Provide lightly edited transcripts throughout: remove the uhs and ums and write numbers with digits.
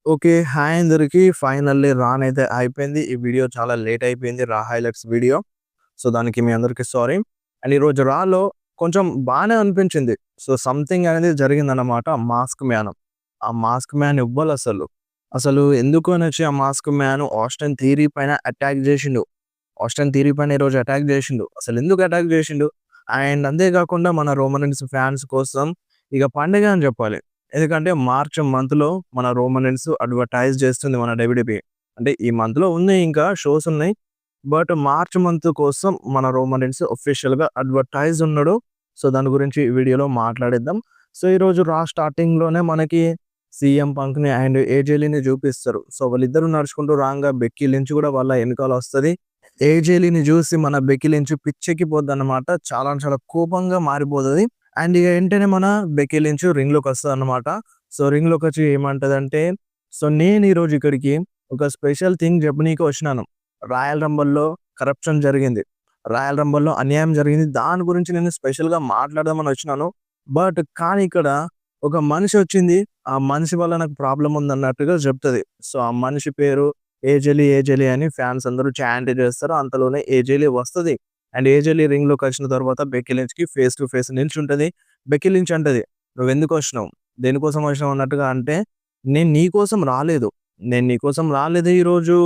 Okay. Hi అందరికి. Finally రాన్ అయితే అయిపోయింది. ఈ వీడియో చాలా లేట్ అయిపోయింది. రా హైలైట్స్ వీడియో. సో, దానికి మీ అందరికి సారీ. అండ్ ఈరోజు రాలో కొంచెం బానే అనిపించింది. సో, సంథింగ్ అనేది జరిగిందన్నమాట. Mask man. ఆ మాస్క్ మ్యాన్ ఎవ్వలసలు. అసలు ఎందుకు అనొచ్చి ఆ మాస్క్ మ్యాన్ ఆస్టిన్ థియరీ పైన అటాక్ జేషిండు. ఆస్టిన్ థియరీ పైన ఈరోజు అటాక్ జేషిండు. అసలెందుకు అటాక్ జేషిండు? అండ్ అంతే గాకుండా మన రోమనెన్స్ ఫ్యాన్స్ కోసం ఇగ పండగ అని జెప్పాలి. ఎందుకంటే మార్చ్ మంత్‌లో మన రోమనెన్స్ అడ్వర్టైజ్ చేస్తుంది మన డబ్ల్యూడబ్ల్యూఈ. అంటే ఈ మంత్‌లో ఉన్నాయి ఇంకా షోస్ ఉన్నాయి. బట్ మార్చ్ మంత్ కోసం మన రోమనెన్స్ ఆఫీషియల్‌గా అడ్వర్టైజ్ ఉన్నాడు. సో, దాని గురించి ఈ వీడియోలో మాట్లాడేద్దాం. సో, ఈరోజు స్టార్టింగ్‌లోనే మనకి సీఎం పంక్‌ని అండ్ ఏజేలీని చూపిస్తారు. సో, వాళ్ళిద్దరూ నడుచుకుంటూ రాంగా బెక్కీ లించ్ కూడా వాళ్ళ ఎనకాల వస్తది. ఏజేలీని చూసి మన బెక్కీ లించ్ పిచ్చెక్కిపోద్దన్నమాట. చాలా చాలా కోపంగా మారిపోతది. అండ్ ఇగ వెంటనే మన బెక్కీ లించ్ రింగ్‌లోకొస్తదన్నమాట. సో, రింగ్‌లోకొచ్చి ఏమంటదంటే, సో, నేను ఈరోజు ఇక్కడికి ఒక స్పెషల్ థింగ్ చెప్పనీకి వచ్చినాను. రాయల్ రంబుల్‌లో కరప్షన్ జరిగింది. రాయల్ రంబుల్‌లో అన్యాయం జరిగింది. దాని గురించి నేను స్పెషల్‌గా మాట్లాడదామని వచ్చినాను. బట్ కానీ ఇక్కడ ఒక మనిషి వచ్చింది. ఆ మనిషి వల్ల నాకు ప్రాబ్లమ్ ఉందన్నట్టుగా చెప్తది. సో, ఆ మనిషి పేరు ఏజెలీ, ఏజెలీ అని ఫ్యాన్స్ అందరూ చాంట్ చేస్తారు. అంతలోనే ఏజెలీ వస్తది. అండ్ ఏజెలీ రింగ్‌లోకొచ్చిన తర్వాత బెక్కీ లించ్‌కి ఫేస్ టు ఫేస్ నిల్చుంటది. బెక్కీ లించ్ అంటది, "నువ్వెందుకొచ్చినావు? దేనికోసం వచ్చినావు?" అన్నట్టుగా అంటే, "నేను నీకోసం రాలేదు. నేను నీకోసం రాలేదు ఈరోజు.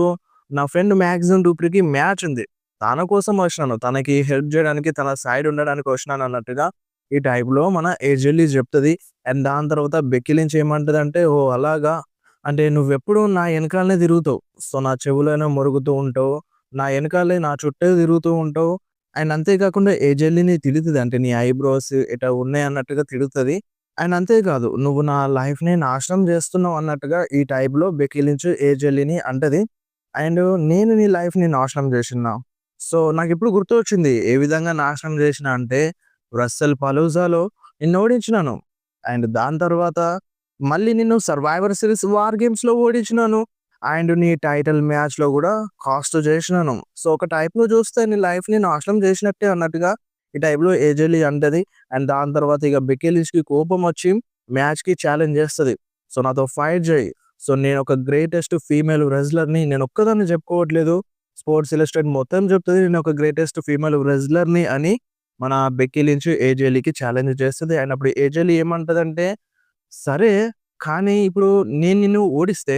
నా ఫ్రెండ్ మ్యాక్సిమ్ డూప్రీకి మ్యాచ్ ఉంది. తన కోసం వచ్చినాను. తనకి హెల్ప్ జేయడానికి, తన సైడ్ ఉండడానికి వచ్చినాను" అన్నట్టుగా ఈ టైప్‌లో మన ఏజెలీ చెప్తది. అండ్ దాని తర్వాత బెక్కీ లించ్ ఏమంటదంటే, "ఓహ్! అలాగా? అంటే నువ్వెప్పుడు నా ఎనకాలనే తిరుగుతావు. సో, నా చెవులోనే మొరుగుతూ ఉంటావు. నా ఎనకాలే నా చుట్టే తిరుగుతూ ఉంటావు." అండ్ అంతే కాకుండా ఏజెల్లీని తిడుతది. అంటే నీ ఐబ్రోస్ ఇట్లా ఉన్నాయి అన్నట్టుగా తిడుతది. అండ్ అంతే కాదు, "నువ్వు నా లైఫ్‌ని నాశనం చేస్తున్నావు" అన్నట్టుగా ఈ టైప్‌లో బెక్కీ లించ్ ఏజెల్లీని అంటది. అండ్ నేను నీ లైఫ్‌ని నాశనం చేసినా. సో, నాకిప్పుడు గుర్తొచ్చింది. ఏ విధంగా నాశనం చేసినా అంటే, రస్సెల్ పలూజాలో నిన్ను ఓడించినాను. అండ్ దాని తర్వాత మళ్ళీ నిన్ను సర్వైవర్ సిరీస్ వార్ గేమ్స్‌లో ఓడించినాను. అండ్ నీ టైటిల్ మ్యాచ్‌లో గూడా కాస్ట్ చేసినాను. సో, ఒక టైప్‌లో చూస్తే నీ లైఫ్‌ని నాశనం చేసినట్టే అన్నట్టుగా ఈ టైప్‌లో ఏజెలీ అంటది. అండ్ దాని తర్వాత ఇక బెక్కీ లించ్‌కి కోపమొచ్చి మ్యాచ్‌కి ఛాలెంజ్ చేస్తది. "సో, నాతో ఫైట్ జెయి. సో, నేనొక గ్రేటెస్ట్ ఫీమేల్ రెజ్లర్‌ని. నేనొక్కదాన్ని చెప్పుకోవట్లేదు. స్పోర్ట్స్ ఇల్లస్ట్రేట్ మొత్తం చెప్తది నేనొక గ్రేటెస్ట్ ఫీమేల్ రెజ్లర్‌ని" అని మన బెక్కీ లించ్ ఏజెలీకి ఛాలెంజ్ చేస్తది. అండ్ అప్పుడు ఏజెలీ ఏమంటదంటే, "సరే, కానీ ఇప్పుడు నేను నిన్ను ఓడిస్తే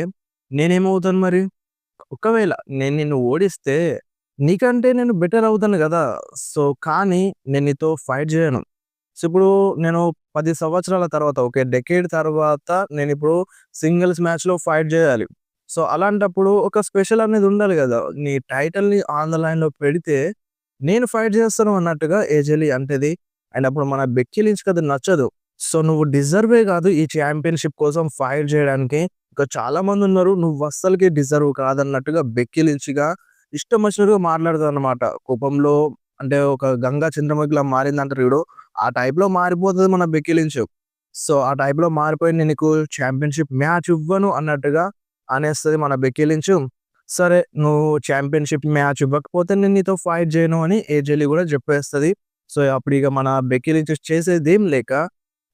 నేనేమవుతాను మరి? ఒకవేళ నేను నిన్ను ఓడిస్తే నీకంటే నేను బెటర్ అవుతాను గదా! సో, కానీ నేను నీతో ఫైట్ జేయను. సో, ఇప్పుడు నేను 10 సంవత్సరాల తర్వాత, ఓకే, డెకేడ్ తర్వాత నేనిప్పుడు సింగిల్స్ మ్యాచ్‌లో ఫైట్ జేయాలి. సో, అలాంటప్పుడు ఒక స్పెషల్ అనేది ఉండాలి గదా! నీ టైటిల్‌ని ఆన్ ద లైన్‌లో పెడితే నేను ఫైట్ జేస్తాను" అన్నట్టుగా ఏజెలీ అంటది. అండ్ అప్పుడు మన బెక్కీ లించ్‌కి అది నచ్చదు. "సో, నువ్వు డిజర్వే గాదు ఈ చాంపియన్‌షిప్ కోసం ఫైట్ జేయడానికి. ఇంకా చాలా మందున్నారు. నువ్వస్సలకి డిజర్వ్ కాదన్నట్టుగా" బెక్కీ లించ్‌గా ఇష్టం వచ్చినట్టుగా మాట్లాడతదన్నమాట. కోపంలో అంటే ఒక గంగా చంద్రముఖిలా మారిందంటారు చూడు, ఆ టైప్‌లో మారిపోతది మన బెక్కీ లించ్. సో, ఆ టైప్‌లో మారిపోయి "నేను నీకు చాంపియన్‌షిప్ మ్యాచ్ ఇవ్వను" అన్నట్టుగా అనేస్తది మన బెక్కీ లించ్. సరే, నువ్వు చాంపియన్‌షిప్ మ్యాచ్ ఇవ్వకపోతే నేను నీతో ఫైట్ జేయను అని ఏజెలీ గూడా జెప్పేస్తది. సో, అప్పుడిగ మన బెక్కీ లించ్ చేసేదేం లేక,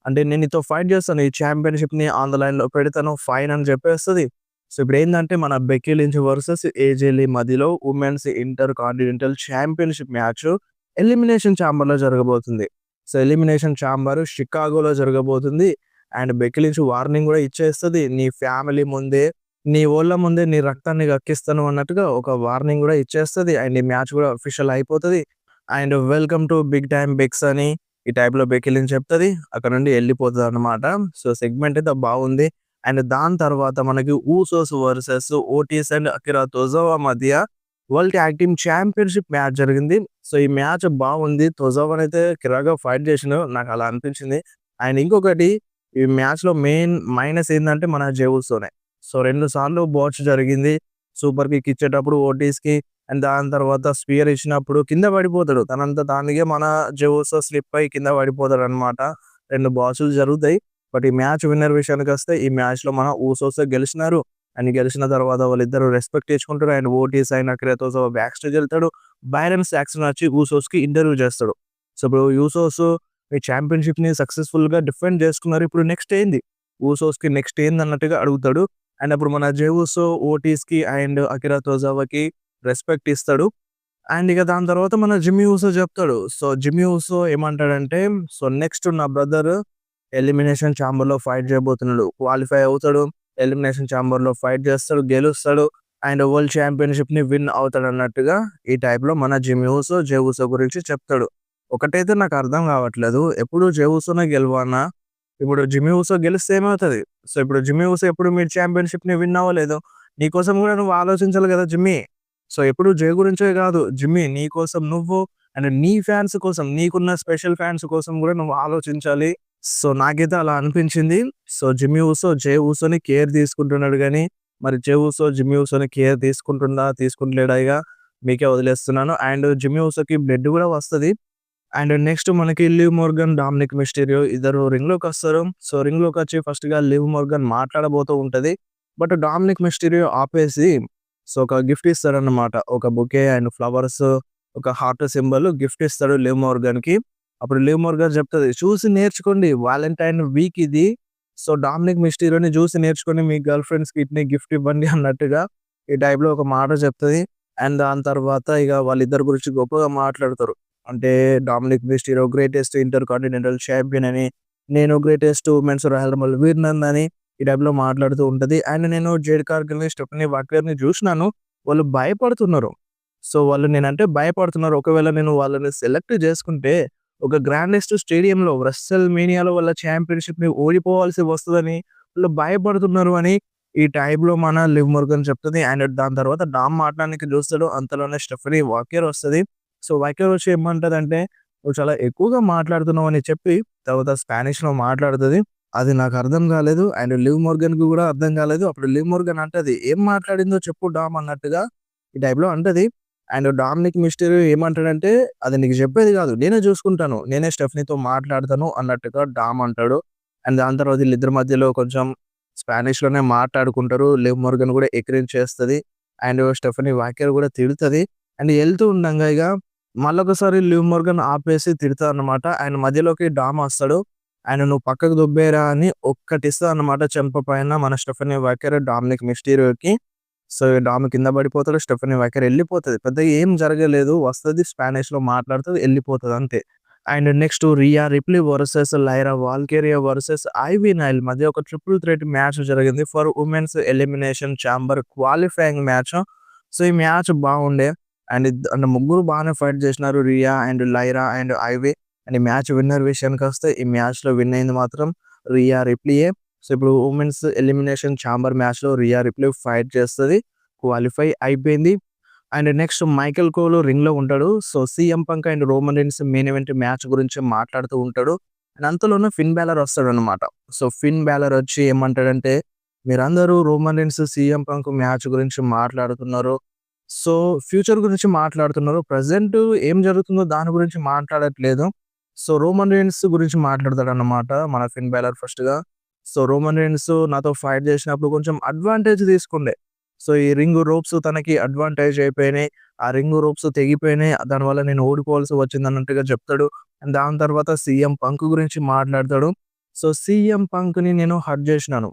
అంటే "నేను నీతో ఫైట్ జేస్తాను. ఈ చాంపియన్‌షిప్‌ని ఆన్ ద లైన్‌లో పెడతాను. ఫైన్" అని జెప్పేస్తది. సో, ఇప్పుడేందంటే మన బెక్కీ లించ్ వర్సెస్ ఏజెలీ మధ్యలో women's intercontinental championship match elimination చాంబర్‌లో జరగబోతుంది. సో, ఎలిమినేషన్ చాంబర్ షికాగోలో జరగబోతుంది. అండ్ బెక్కీ లించ్ వార్నింగ్ గూడా ఇచ్చేస్తది. "నీ ఫ్యామిలీ ముందే, నీ వోళ్ళ ముందే నీ రక్తాన్ని కక్కిస్తాను" అన్నట్టుగా ఒక వార్నింగ్ గూడా ఇచ్చేస్తది. అండ్ ఈ మ్యాచ్ గూడా అఫీషియల్ అయిపోతది. And "welcome to big time bigs" అని ఈ టైప్‌లో బెక్కీ లించ్ చెప్తది. అక్కడ నుండి ఎళ్ళిపోతదన్నమాట. సో, సెగ్మెంట్ అయితే బాగుంది. అండ్ దాని తర్వాత మనకి ఊసోస్ వర్సెస్ ఓటీస్ అండ్ అకిరా తొజావా మధ్య world tag team championship match జరిగింది. సో, ఈ మ్యాచ్ బాగుంది. తొజావానైతే కిరాక్‌గా ఫైట్ చేసిండు. నాకలా అనిపించింది. అండ్ ఇంకొకటి, ఈ మ్యాచ్‌లో మెయిన్ మైనస్ ఏందంటే మన జే ఉసోనే. సో, 2 సార్లు బోట్చ్ జరిగింది. సూపర్ కిక్ ఇచ్చేటప్పుడు ఓటీస్‌కి, అండ్ దాని తర్వాత స్పియర్ ఇచ్చినప్పుడు కింద పడిపోతాడు. తనంత తానుగే మన జే ఉసో స్లిప్ అయ్యి కింద పడిపోతాడన్నమాట. 2 బాసులు జరుగుతాయి. బట్ ఈ మ్యాచ్ విన్నర్ విషయానికొస్తే ఈ మ్యాచ్‌లో మన ఊసోసే గెలిచినారు. అండ్ గెలిచిన తర్వాత వాళ్ళిద్దరూ రెస్పెక్ట్ ఇచ్చుకుంటారు. అండ్ ఓటీస్ అయిన Akira back stage ఎళ్తాడు. Byron Saxon వచ్చి ఊసోస్‌కి ఇంటర్వ్యూ చేస్తాడు. సో, ఇప్పుడు యూసోస్ ఈ చాంపియన్‌షిప్‌ని సక్సెస్‌ఫుల్‌గా డిఫెండ్ చేసుకున్నారు. ఇప్పుడు నెక్స్ట్ ఏంది? ఊసోస్‌కి నెక్స్ట్ ఏందన్నట్టుగా అడుగుతాడు. అండ్ అప్పుడు మన జే ఉసో ఓటీస్‌కి అండ్ అకిరా టోజావాకి రెస్పెక్ట్ ఇస్తాడు. అండ్ ఇక దాని తర్వాత మన జిమ్మీ ఊసో చెప్తాడు. సో, జిమ్మీ ఊసో ఏమంటాడంటే, సో, నెక్స్ట్ నా బ్రదర్ ఎలిమినేషన్ ఛాంబర్‌లో ఫైట్ చేయబోతున్నాడు. క్వాలిఫై అవుతాడు. ఎలిమినేషన్ ఛాంబర్‌లో ఫైట్ చేస్తాడు, గెలుస్తాడు. అండ్ వరల్డ్ ఛాంపియన్‌షిప్‌ని విన్ అవుతాడన్నట్టుగా ఈ టైప్‌లో మన జిమ్మీ ఊసో, జే ఊసో గురించి చెప్తాడు. ఒకటైతే నాకు అర్థం కావట్లేదు. ఎప్పుడు జే ఊసోనే గెలవాలనా? ఇప్పుడు జిమ్మీ ఊసో గెలిస్తే ఏమవుతది? సో, ఇప్పుడు జిమ్మీ ఊసో ఎప్పుడు మీ ఛాంపియన్‌షిప్‌ని విన్ అవ్వలేదు. నీకోసం కూడా నువ్వు ఆలోచించాలి కదా జిమ్మీ. సో, ఎప్పుడు జై గురించే గాదు. జిమ్మీ నీ కోసం నువ్వు అండ్ నీ ఫ్యాన్స్ కోసం, నీకున్న స్పెషల్ ఫ్యాన్స్ కోసం గూడా నువ్వు ఆలోచించాలి. సో, నాకైతే అలా అనిపించింది. సో, జిమ్మీ ఊసో, జై ఊసోని కేర్ తీసుకుంటున్నాడు గానీ, మరి జై ఊసో, జిమ్మీ ఊసోని కేర్ తీసుకుంటుండా, తీసుకుంటలేడా ఇగ మీకే వదిలేస్తున్నాను. అండ్ జిమ్మీ ఊసోకి బ్లడ్ గూడా వస్తది. అండ్ నెక్స్ట్ మనకి లివ్ మోర్గన్, డామినిక్ మిస్టీరియో ఇద్దరు రింగ్‌లోకొస్తారు. సో, రింగ్‌లోకొచ్చి ఫస్ట్‌గా లివ్ మోర్గన్ మాట్లాడబోతూ ఉంటది. బట్ డామినిక్ మిస్టీరియో ఆపేసి సో, ఒక గిఫ్ట్ ఇస్తాడన్నమాట. ఒక బొకే అండ్ ఫ్లవర్స్, ఒక హార్ట్ సింబల్ గిఫ్ట్ ఇస్తాడు లివ్ మోర్గన్‌కి. అప్పుడు లివ్ మోర్గన్ చెప్తది, "చూసి నేర్చుకోండి. వాలెంటైన్ వీక్ ఇది. సో, డామినిక్ మిస్టీరియోని చూసి నేర్చుకొని మీ గర్ల్ ఫ్రెండ్స్‌కి ఇట్నే గిఫ్ట్ ఇవ్వండి" అన్నట్టుగా ఈ టైప్‌లో ఒక మాట చెప్తది. అండ్ దాని తర్వాత ఇగ వాళ్ళిద్దరి గురించి గొప్పగా మాట్లాడతారు. అంటే Dominik Mysterio greatest intercontinental champion అని, నేను greatest women's royal rumble winner అని ఈ టైప్‌లో మాట్లాడుతూ ఉంటది. అండ్ నేను జేడ్ కార్గిల్‌ని, స్టెఫనీ వాకర్‌ని జూషినాను. వాళ్ళు భయపడుతున్నారు. సో, వాళ్ళు నేనంటే భయపడుతున్నారు. ఒకవేళ నేను వాళ్ళని సెలెక్ట్ జేసుకుంటే, ఒక గ్రాండెస్ట్ స్టేడియంలో రెస్సెల్ మేనియాలో వాళ్ళ ఛాంపియన్‌షిప్‌ని ఓడిపోవాల్సి వస్తదని వాళ్ళు భయపడుతున్నారు అని ఈ టైప్‌లో మన లివ్ మొర్గన్ చెప్తది. అండ్ దాని తర్వాత డామ్ మాట్లాడడానికి చూస్తాడు. అంతలోనే స్టెఫనీ వాకర్ వస్తది. సో, వాకర్ వచ్చి ఏమంటదంటే, "నువ్వు చాలా ఎక్కువగా మాట్లాడుతున్నావు" అని చెప్పి తర్వాత స్పానిష్‌లో మాట్లాడుతది. అది నాకర్థం గాలేదు. అండ్ లివ్ మోర్గన్‌కి గూడా అర్థం గాలేదు. అప్పుడు లివ్ మోర్గన్ అంటది, "ఏం మాట్లాడిందో చెప్పు డామ్" అన్నట్టుగా ఈ టైప్‌లో అంటది. అండ్ డామినిక్ మిస్టరీయో ఏమంటాడంటే, "అది నీకు చెప్పేది గాదు. నేనే జూసుకుంటాను. నేనే స్టెఫనీతో మాట్లాడతాను" అన్నట్టుగా డామ్ అంటాడు. అండ్ దాని తర్వాత వీళ్ళిద్దరి మధ్యలో కొంచెం స్పానిష్‌లోనే మాట్లాడుకుంటారు. లివ్ మోర్గన్ గూడా ఎక్కిరించేస్తది. అండ్ స్టెఫనీ వాకర్ గూడా తిడతది. అండ్ ఎళ్తూ ఉండంగా ఇగ మళ్ళొకసారి లివ్ మోర్గన్ ఆపేసి తిడతదన్నమాట. అండ్ మధ్యలోకి డామ్ వస్తాడు. ఆయన "నువ్వు పక్కకు దొబ్బేరా" అని ఒక్కటిస్తదన్నమాట చెంప పైన మన స్టెఫనీ వాకర్ డామినిక్ మిస్టీరియోకి. సో, డామ్ కింద పడిపోతాడు. స్టెఫనీ వాకర్ ఎళ్ళిపోతది. పెద్దగా ఏం జరగలేదు. వస్తది, స్పానిష్‌లో మాట్లాడుతది, ఎళ్ళిపోతది అంతే. And next Rhea Ripley versus Lyra Valkyria versus Ivy Nile మధ్య ఒక ట్రిపుల్ థ్రెట్ మ్యాచ్ జరిగింది for women's elimination chamber qualifying match. So, ఈ మ్యాచ్ బాగుండే. అండ్ ముగ్గురు బాగానే ఫైట్ చేసినారు. Rhea and Lyra and Ivy. And ఈ మ్యాచ్ విన్నర్ విషయానికొస్తే ఈ మ్యాచ్‌లో విన్ అయింది మాత్రం రియా రిప్లీయే. సో, ఇప్పుడు వుమెన్స్ ఎలిమినేషన్ ఛాంబర్ మ్యాచ్‌లో రియా రిప్లీ ఫైట్ చేస్తది. క్వాలిఫై అయిపోయింది. అండ్ నెక్స్ట్ మైకెల్ కోల్ రింగ్‌లో ఉంటాడు. So, CM Punk and Roman Reigns main event match గురించి మాట్లాడుతూ ఉంటాడు. అండ్ అంతలోనే ఫిన్ బాలర్ వస్తాడనమాట. సో, ఫిన్ బాలర్ వచ్చి ఏమంటాడంటే, "మీరందరూ Roman Reigns, CM Punk match గురించి మాట్లాడుతున్నారు. సో, ఫ్యూచర్ గురించి మాట్లాడుతున్నారు. ప్రెజెంట్ ఏం జరుగుతుందో దాని గురించి మాట్లాడట్లేదు." సో, రోమన్ రీన్స్ గురించి మాట్లాడతాడన్నమాట మన ఫిన్ బాలర్ ఫస్ట్‌గా. సో, రోమన్ రీన్స్ నాతో ఫైట్ చేసినప్పుడు కొంచెం అడ్వాంటేజ్ తీసుకుండే. సో, ఈ రింగ్ రోప్స్ తనకి అడ్వాంటేజ్ అయిపోయినాయి. ఆ రింగ్ రోప్స్ తెగిపోయినాయి. దానివల్ల నేను ఓడిపోవాల్సి వచ్చిందన్నట్టుగా చెప్తాడు. అండ్ దాని తర్వాత సీఎం పంక్ గురించి మాట్లాడతాడు. సో, సీఎం పంక్‌ని నేను హర్ట్ జేసినాను.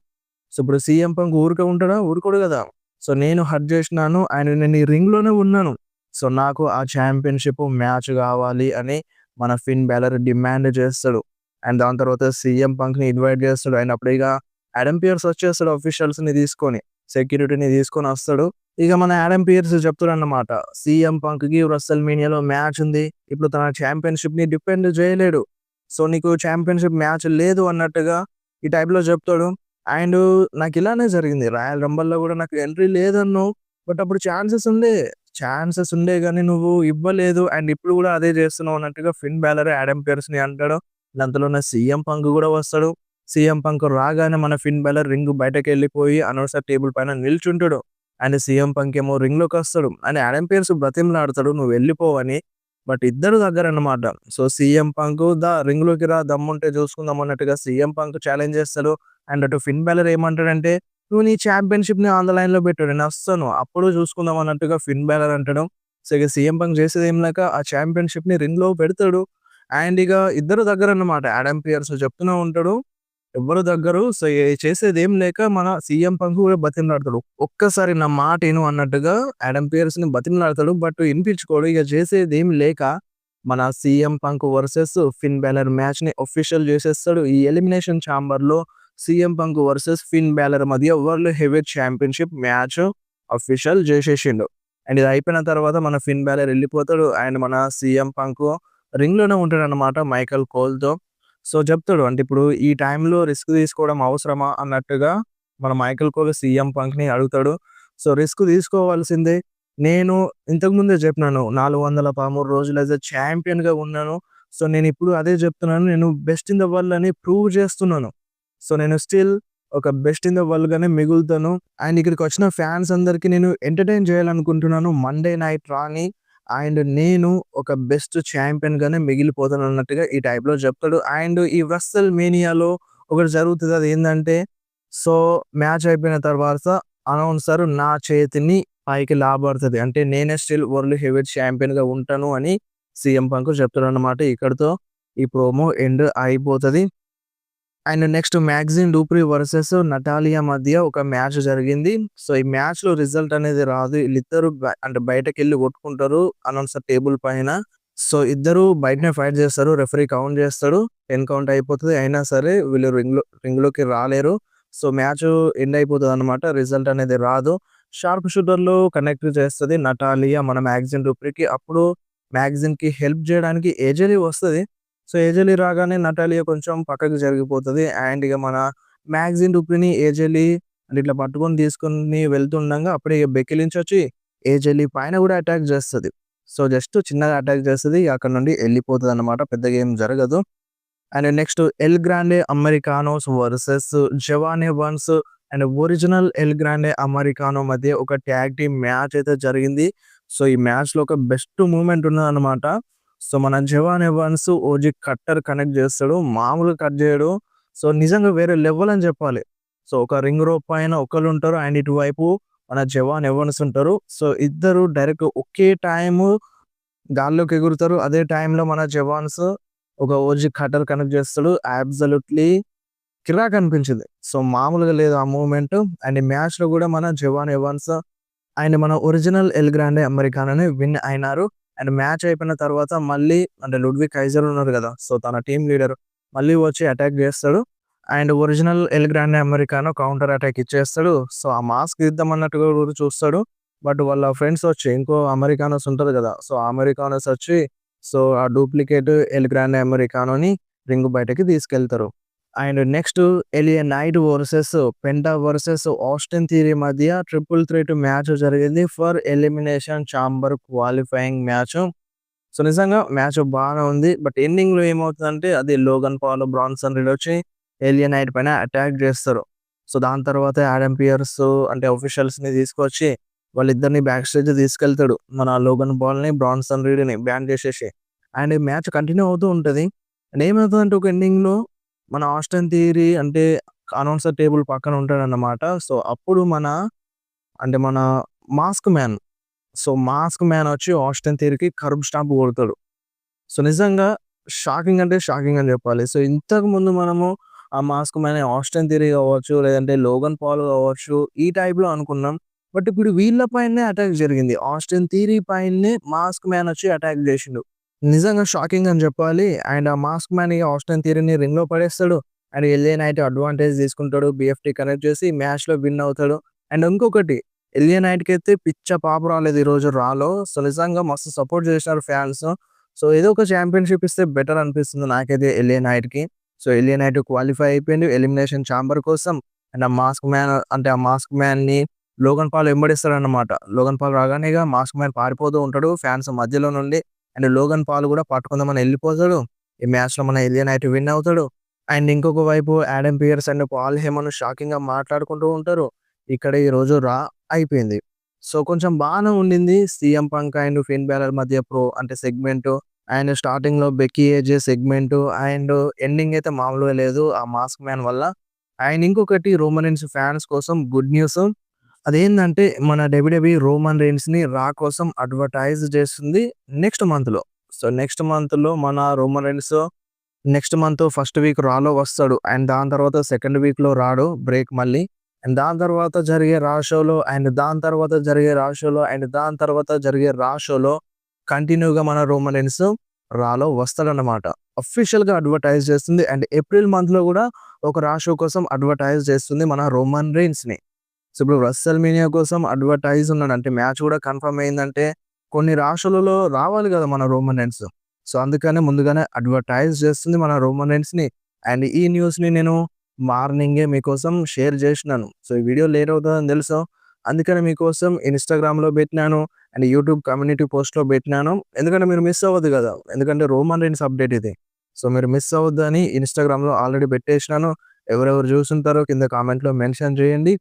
సో, ఇప్పుడు సీఎం పంక్ ఊరికే ఉంటాడా? ఊరుకోడు గదా! సో, నేను హర్ట్ జేసినాను. అండ్ నేను ఈ రింగ్‌లోనే ఉన్నాను. సో, నాకు ఆ ఛాంపియన్‌షిప్ మ్యాచ్ గావాలి అని మన ఫిన్ బాలర్ డిమాండ్ చేస్తాడు. అండ్ దాని తర్వాత సీఎం పంక్‌ని ఇన్వైట్ చేస్తాడు. అండ్ అప్పుడు ఇగ ఆడమ్ పియర్స్ వచ్చేస్తాడు ఆఫీషియల్స్‌ని తీసుకొని. సెక్యూరిటీని తీసుకొనొస్తాడు. ఇక మన ఆడమ్ పియర్స్ చెప్తాడన్నమాట. సీఎం పంక్‌కి రెస్సెల్ మేనియాలో మ్యాచ్ ఉంది. ఇప్పుడు తన ఛాంపియన్‌షిప్‌ని డిఫెండ్ చేయలేడు. సో, నీకు ఛాంపియన్‌షిప్ మ్యాచ్ లేదు అన్నట్టుగా ఈ టైప్‌లో చెప్తాడు. అండ్ నాకిలానే జరిగింది. రాయల్ రంబల్‌లో గూడా నాకు ఎంట్రీ లేదన్నావు. బట్ అప్పుడు ఛాన్సెస్ ఉండే గానీ నువ్వు ఇవ్వలేదు. అండ్ ఇప్పుడు గూడా అదే చేస్తున్నావు అన్నట్టుగా ఫిన్ బాలర్ ఆడమ్ పియర్స్‌ని అంటాడు. అంతలోనే సీఎం పంక్ గూడా వస్తాడు. సీఎం పంక్ రాగానే మన ఫిన్ బాలర్ రింగ్ బయటకెళ్ళిపోయి అనౌన్సర్ టేబుల్ పైన నిల్చుంటాడు. అండ్ సీఎం పంక్ ఏమో రింగ్‌లోకొస్తాడు. అండ్ ఆడమ్ పియర్స్ బ్రతిమలాడతాడు "నువ్వు వెళ్ళిపో" అని. బట్ ఇద్దరు దగ్గరన్నమాట. సో, సీఎం పంక్ "దా రింగ్‌లోకి రా దమ్ముంటే చూసుకుందాం" అన్నట్టుగా సీఎం పంక్ ఛాలెంజ్ చేస్తాడు. అండ్ అటు ఫిన్ బాలర్ ఏమంటాడంటే, "నువ్వు నీ ఛాంపియన్‌షిప్‌ని ఆన్ ద లైన్‌లో పెట్టు. నేనొస్తాను. అప్పుడు చూసుకుందాం" అన్నట్టుగా ఫిన్ బాలర్ అంటాడు. సో, ఇక సీఎం పంక్ చేసేదేం లేక ఆ ఛాంపియన్‌షిప్‌ని రింగ్‌లో పెడతాడు. అండ్ ఇక ఇద్దరు దగ్గరన్నమాట. ఆడమ్ పియర్స్ చెప్తూనే ఉంటాడు. ఎవ్వరు దగ్గరు. సో, చేసేదేం లేక మన సీఎం పంక్ కూడా బతిమలాడతాడు. ఒక్కసారి నా మాట ఇను అన్నట్టుగా ఆడమ్ పియర్స్‌ని బతిమలాడతాడు. బట్ ఇనిపించుకోడు. ఇక చేసేదేం లేక మన CM Punk versus Finn Balor మ్యాచ్‌ని ఆఫిషియల్ చేసేస్తాడు. ఈ ఎలిమినేషన్ చాంబర్‌లో CM Punk versus Finn Balor మధ్య world heavyweight championship match official చేసేసిండు. అండ్ ఇది అయిపోయిన తర్వాత మన ఫిన్ బాలర్ ఎళ్ళిపోతాడు. అండ్ మన సీఎం పంక్ రింగ్‌లోనే ఉంటాడన్నమాట మైకెల్ కోల్‌తో. సో, చెప్తాడు. అంటే ఇప్పుడు ఈ టైంలో రిస్క్ తీసుకోవడం అవసరమా అన్నట్టుగా మన మైకెల్ కోల్ సీఎం పంక్‌ని అడుగుతాడు. సో, రిస్క్ తీసుకోవాల్సిందే. నేను ఇంతకు ముందే చెప్పినాను. 413 రోజులు యాస్ ఎ ఛాంపియన్‌గా ఉన్నాను. సో, నేనిప్పుడు అదే చెప్తున్నాను. నేను బెస్ట్ ఇన్ ద వరల్డ్ అని ప్రూవ్ చేస్తున్నాను. సో, నేను స్టిల్ ఒక బెస్ట్ ఇన్ ద వరల్డ్‌గానే మిగులుతాను. అండ్ ఇక్కడికొచ్చిన ఫ్యాన్స్ అందరికి నేను ఎంటర్‌టైన్ చేయాలనుకుంటున్నాను. మండే నైట్ రాని అండ్ నేను ఒక బెస్ట్ ఛాంపియన్‌గానే మిగిలిపోతానన్నట్టుగా ఈ టైప్‌లో చెప్తాడు. అండ్ ఈ రెస్సెల్ మేనియాలో ఒకటి జరుగుతది. అదేందంటే సో, మ్యాచ్ అయిపోయిన తర్వాత అనౌన్సర్ నా చేతిని పైకి లాబడతది. అంటే నేనే స్టిల్ వరల్డ్ హెవీవెయిట్ ఛాంపియన్‌గా ఉంటాను అని సీఎం పంక్ చెప్తాడన్నమాట. ఇక్కడితో ఈ ప్రోమో ఎండ్ అయిపోతది. And next 'Maxxine Dupri' versus 'Natalya' మధ్య ఒక మ్యాచ్ జరిగింది. సో, ఈ మ్యాచ్‌లో రిజల్ట్ అనేది రాదు. ఈళ్ళిద్దరూ అంటే బయటకెళ్ళి కొట్టుకుంటారు అనౌన్సర్ టేబుల్ పైన. సో, ఇద్దరు బయటనే ఫైట్ చేస్తారు. రెఫరీ కౌంట్ చేస్తాడు. 10 కౌంట్ అయిపోతది. అయినా సరే వీళ్ళు రింగ్‌లోకి రాలేరు. సో, మ్యాచ్ ఎండ్ అయిపోతదనమాట. రిజల్ట్ అనేది రాదు. షార్ప్ షూటర్‌లో కనెక్ట్ చేస్తది నటాలియా మన 'మ్యాగ్జిన్ డూప్రీకి'. అప్పుడు 'మ్యాగ్జిన్‌కి' హెల్ప్ చేయడానికి ఏజెలీ వస్తది. సో, ఏజెలీ రాగానే నటాలియా కొంచెం పక్కకి జరిగిపోతది. అండ్ ఇగ మన 'మ్యాగ్జిన్ డూప్రీని' ఏజెలీ అంటే ఇట్లా పట్టుకొని తీసుకొని వెళ్తుండంగా అప్పుడే బెక్కీ లించ్ వచ్చి ఏజెలీ పైన కూడా అటాక్ చేస్తది. సో, జస్ట్ చిన్నగా అటాక్ చేస్తది. అక్కడి నుండి ఎళ్ళిపోతదనమాట. పెద్దగా ఏం జరగదు. And next 'El Grande Americanos' versus 'Jevon Evans' and original 'El Grande Americano' మధ్య ఒక టాగ్ టీమ్ మ్యాచ్ అయితే జరిగింది. సో, ఈ మ్యాచ్‌లో ఒక బెస్ట్ మూవ్‌మెంట్ ఉన్నదనమాట. సో, మన 'జవాన్ ఎవాన్స్' ఓజీ కట్టర్ కనెక్ట్ చేస్తాడు. మామూలుగా కట్ చేయడు. సో, నిజంగా వేరే లెవెల్ అని చెప్పాలి. సో, ఒక రింగ్ రోప్ పైన ఒకళ్ళుంటారు. అండ్ ఇటువైపు మన 'జవాన్ ఎవాన్స్' ఉంటారు. సో, ఇద్దరు డైరెక్ట్ ఒకే టైము గాల్లోకి ఎగురుతారు. అదే టైంలో మన 'జవాన్స్' ఒక ఓజీ కట్టర్ కనెక్ట్ చేస్తాడు. అబ్సల్యూట్‌లీ కిరాకనిపించింది. సో, మామూలుగా లేదు ఆ మూవ్‌మెంట్. అండ్ ఈ మ్యాచ్‌లో కూడా మన 'జవాన్ ఎవాన్స్' ఆయన మన ఒరిజినల్ 'ఎల్ గ్రాండే అమెరికానో'ని విన్ అయినారు. అండ్ మ్యాచ్ అయిపోయిన తర్వాత మళ్ళీ అంటే 'లుడ్విగ్ కైజర్' ఉన్నారు గదా! సో, తన టీమ్ లీడర్ మళ్ళీ వచ్చి అటాక్ జేస్తాడు. And original 'El Grande americano' counter attack ఇచ్చేస్తాడు. సో, ఆ మాస్క్ ఇద్దామన్నట్టుగా కూడా చూస్తాడు. బట్ వాళ్ళ ఫ్రెండ్స్ వచ్చి ఇంకో అమెరికానోస్ ఉంటారు గదా! సో, ఆ అమెరికానోస్ వచ్చి సో, ఆ డూప్లికేట్ 'ఎల్ గ్రాండే అమెరికానో'ని రింగ్ బయటకి తీసుకెళ్తారు. And next 'LA Knight' versus 'Penta' versus 'Austin Theory' మధ్య ట్రిపుల్ థ్రెట్ మ్యాచ్ జరిగింది. For elimination chamber qualifying match. So, నిజంగా మ్యాచ్ బాగానే ఉంది. బట్ ఎండింగ్‌లో ఏమవుతదంటే అది 'లోగన్ పాల్', 'బ్రాన్సన్ రీడ్' వచ్చి 'ఎలియా నైట్' పైన అటాక్ చేస్తారు. సో, దాని తర్వాత 'ఆడమ్ పియర్స్' అంటే ఆఫీషియల్స్‌ని తీసుకొచ్చి వాళ్ళిద్దరిని బ్యాక్ స్టేజ్ తీసుకెళ్తాడు. మన 'లోగన్ పాల్‌ని', 'బ్రాన్సన్ రీడ్‌ని బ్యాన్ చేసేసి. అండ్ మ్యాచ్ కంటిన్యూ అవుతూ ఉంటది. అండ్ ఏమవుతదంటే ఒక ఎండింగ్‌లో మన 'ఆస్టిన్ థియరీ' అంటే అనౌన్సర్ టేబుల్ పక్కన ఉంటాడన్నమాట. సో, అప్పుడు మన mask man so, mask man వచ్చి 'ఆస్టిన్ థియరీకి' కర్బ్ స్టాంప్ కొడతాడు. సో, నిజంగా షాకింగ్ అంటే షాకింగ్ అని చెప్పాలి. సో, ఇంతకుముందు మనము ఆ మాస్క్ మ్యాన్ 'ఆస్టిన్ థియరీ' కావచ్చు, లేదంటే 'లోగన్ పాల్' కావచ్చు, ఈ టైప్‌లో అనుకున్నాం. బట్ ఇప్పుడు వీళ్ళ పైనే అటాక్ జరిగింది. 'ఆస్టిన్ థియరీ' పైనే మాస్క్ మ్యాన్ వచ్చి అటాక్ చేసిండు. నిజంగా షాకింగ్ అని చెప్పాలి. అండ్ ఆ మాస్క్ మ్యాన్ ఇగ 'ఆస్టిన్ థియరీని' రింగ్‌లో పడేస్తాడు. అండ్ 'ఎల్ఏ నైట్' అడ్వాంటేజ్ తీసుకుంటాడు. బీఎఫ్టీ కనెక్ట్ చేసి మ్యాచ్‌లో విన్ అవుతాడు. అండ్ ఇంకొకటి 'ఎల్ఏ నైట్‌కైతే పిచ్చ పాప రాలేదు ఈరోజు రాలో. సో, నిజంగా మస్తు సపోర్ట్ చేసినారు ఫ్యాన్స్. సో, ఏదో ఒక ఛాంపియన్‌షిప్ ఇస్తే బెటర్ అనిపిస్తుంది నాకైతే 'ఎల్ఏ నైట్‌కి'. సో, 'ఎల్ఏ నైట్' క్వాలిఫై అయిపోయిండు ఎలిమినేషన్ చాంబర్ కోసం. అండ్ ఆ మాస్క్ మ్యాన్ అంటే ఆ మాస్క్ మ్యాన్‌ని 'లోగన్ పాల్' వెంబడిస్తాడన్నమాట. 'లోగన్ పాల్' రాగానే ఇగ మాస్క్ మ్యాన్ పారిపోతూ ఉంటాడు ఫ్యాన్స్ మధ్యలో నుండి. అండ్ 'లోగన్ పాల్' కూడా పట్టుకుందామని ఎళ్ళిపోతాడు. ఈ మ్యాచ్‌లో మన 'ఎలియా నైట్' విన్ అవుతాడు. అండ్ ఇంకొక వైపు 'Adam Pearce' and 'Paul Heyman' షాకింగ్‌గా మాట్లాడుకుంటూ ఉంటారు. ఇక్కడ ఈరోజు అయిపోయింది. సో, కొంచెం బానే ఉండింది. CM Punk and fin Balor మధ్య అంటే సెగ్మెంటు. అండ్ స్టార్టింగ్‌లో బెక్కీ ఏజే సెగ్మెంటు. అండ్ ఎండింగ్ అయితే మామూలుగా లేదు ఆ మాస్క్ మ్యాన్ వల్ల. అండ్ ఇంకొకటి రోమన్ రీన్స్ ఫ్యాన్స్ కోసం గుడ్ న్యూస్. అదేందంటే మన డబ్ల్యూడబ్ల్యూఈ రోమన్ రీన్స్‌ని రా కోసం అడ్వర్టైజ్ చేస్తుంది నెక్స్ట్ మంత్‌లో. సో, నెక్స్ట్ మంత్‌లో మన Roman Reigns next month first week రాలో వస్తాడు. అండ్ దాని తర్వాత సెకండ్ వీక్‌లో రాడు బ్రేక్ మళ్ళీ. అండ్ దాని తర్వాత జరిగే రా షోలో అండ్ దాని తర్వాత జరిగే రా షోలో అండ్ దాని తర్వాత జరిగే రా షోలో కంటిన్యూగా మన రోమన్ రీన్స్ రాలో వస్తాడన్నమాట. అఫీషియల్‌గా అడ్వర్టైజ్ చేస్తుంది. అండ్ ఏప్రిల్ మంత్‌లో కూడా ఒక రా షో కోసం అడ్వర్టైజ్ చేస్తుంది మన రోమన్ రీన్స్‌ని. సో, ఇప్పుడు రెస్సల్‌మేనియా కోసం అడ్వర్టైజ్ ఉన్నాడు. అంటే మ్యాచ్ కూడా కన్ఫర్మ్ అయిందంటే కొన్ని రా షోలలో రావాలి కదా మన రోమన్ రీన్స్. సో, అందుకనే ముందుగానే అడ్వర్టైజ్ చేస్తుంది మన రోమన్ రీన్స్‌ని. అండ్ ఈ న్యూస్‌ని నేను మార్నింగే మీకోసం షేర్ చేసినాను. సో, ఈ వీడియో లేట్ అవుతదని తెలుసు. అందుకని మీకోసం ఇన్‌స్టాగ్రామ్‌లో పెట్టినాను. అండ్ యూట్యూబ్ కమ్యూనిటీ పోస్ట్‌లో పెట్టినాను. ఎందుకంటే మీరు మిస్ అవ్వద్దు కదా! ఎందుకంటే రోమన్ రీన్స్ అప్డేట్ ఇది. సో, మీరు మిస్ అవ్వద్దని ఇన్‌స్టాగ్రామ్‌లో ఆల్రెడీ పెట్టేసినాను. ఎవరెవరు చూసుంటారో కింద కామెంట్‌లో మెన్షన్ చేయండి.